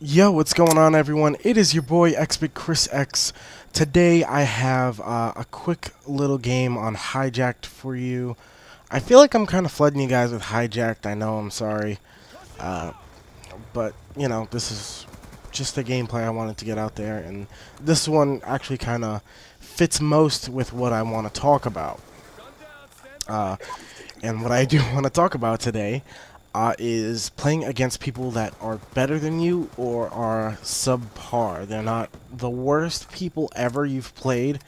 Yo, what's going on, everyone? It is your boy Xbig Chris X. Today I have a quick little game on Hijacked for you. I feel like I'm kind of flooding you guys with Hijacked. I know, I'm sorry. But, you know, this is just the gameplay I wanted to get out there. And this one actually kind of fits most with what I want to talk about. And what I do want to talk about today is playing against people that are better than you or are subpar. They're not the worst people ever you've played,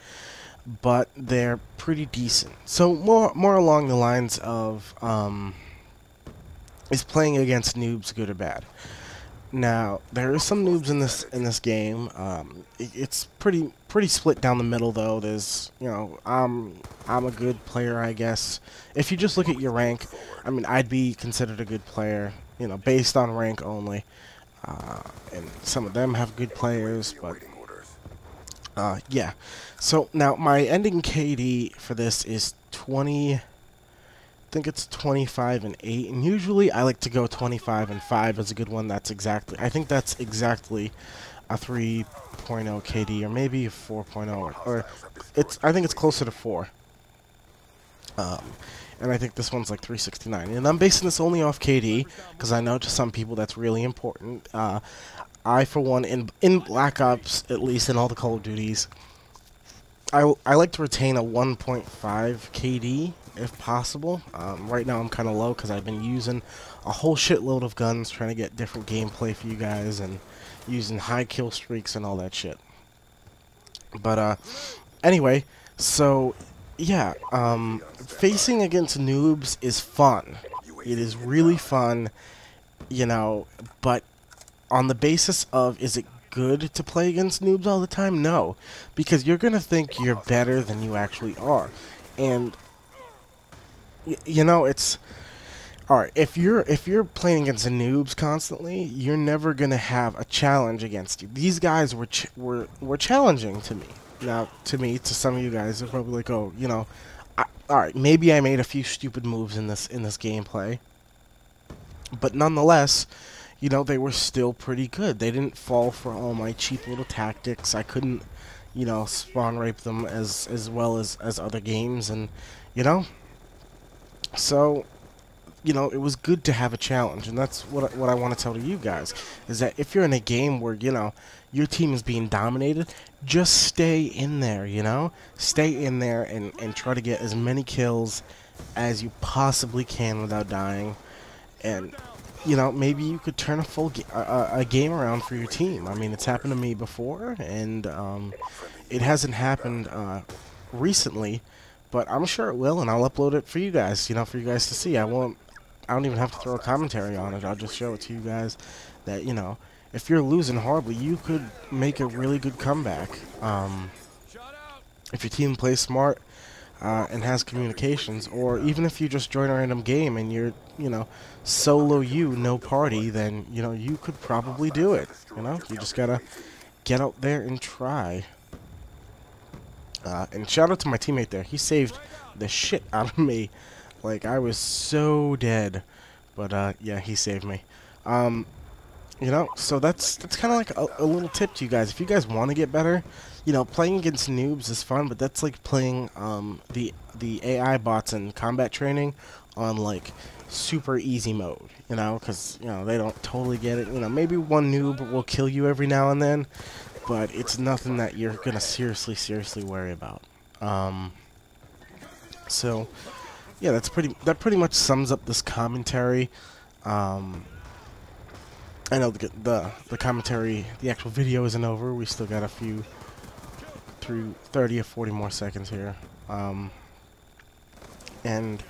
but they're pretty decent. So more along the lines of is playing against noobs good or bad? Now there is some noobs in this game. It's pretty split down the middle though. There's I'm a good player, I guess. If you just look at your rank, I mean, I'd be considered a good player, based on rank only. And some of them have good players, but yeah. So now my ending KD for this is 20. I think it's 25 and 8, and usually I like to go 25 and 5 is a good one. I think that's exactly a 3.0 KD, or maybe a 4.0, or I think it's closer to 4. And I think this one's like 369, and I'm basing this only off KD because I know to some people that's really important. I, for one, in Black Ops, at least in all the Call of Duties, I like to retain a 1.5 KD if possible. Right now I'm kind of low because I've been using a whole shitload of guns trying to get different gameplay for you guys and using high kill streaks and all that shit. But anyway, so yeah, facing against noobs is fun. It is really fun, but on the basis of, is it good to play against noobs all the time? No, because you're gonna think you're better than you actually are. And it's alright, if you're playing against the noobs constantly, you're never gonna have a challenge against you. These guys were challenging to me. Now, to some of you guys, they're probably like, oh, alright, maybe I made a few stupid moves in this gameplay, but nonetheless, they were still pretty good. They didn't fall for all my cheap little tactics. I couldn't, spawn rape them as well as other games, and so, it was good to have a challenge, and that's what I want to tell to you guys, is that if you're in a game where, your team is being dominated, just stay in there, Stay in there and try to get as many kills as you possibly can without dying, and, maybe you could turn a game around for your team. I mean, it's happened to me before, and it hasn't happened recently, but I'm sure it will, and I'll upload it for you guys, for you guys to see. I don't even have to throw a commentary on it. I'll just show it to you guys that, if you're losing horribly, you could make a really good comeback. If your team plays smart and has communications, or even if you just join a random game and you're, solo no party, then, you could probably do it, You just gotta get out there and try. And shout out to my teammate there. He saved the shit out of me. Like, I was so dead. But, yeah, he saved me. So that's kind of like a little tip to you guys. If you guys want to get better, playing against noobs is fun, but that's like playing the AI bots in combat training on, like, super easy mode, because, they don't totally get it. Maybe one noob will kill you every now and then, but it's nothing that you're gonna seriously worry about. So yeah, that pretty much sums up this commentary. I know the commentary, the actual video isn't over. We still got a few, through 30 or 40 more seconds here. And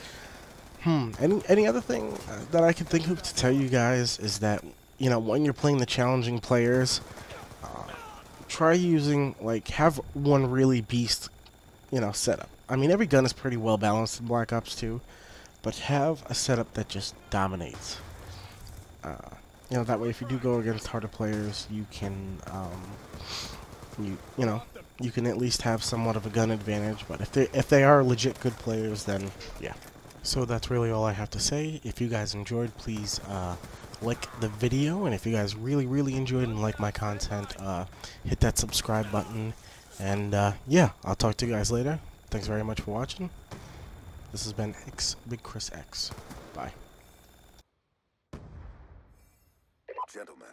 any other thing that I can think of to tell you guys is that, when you're playing the challenging players, try using, like, have one really beast, setup. I mean, every gun is pretty well balanced in Black Ops 2, but have a setup that just dominates. That way if you do go against harder players, you can, you can at least have somewhat of a gun advantage, but if they are legit good players, then, yeah. So that's really all I have to say. If you guys enjoyed, please, like the video, and if you guys really enjoyed and like my content, hit that subscribe button. And yeah, I'll talk to you guys later. Thanks very much for watching. This has been Big Chris X. Bye. Gentlemen.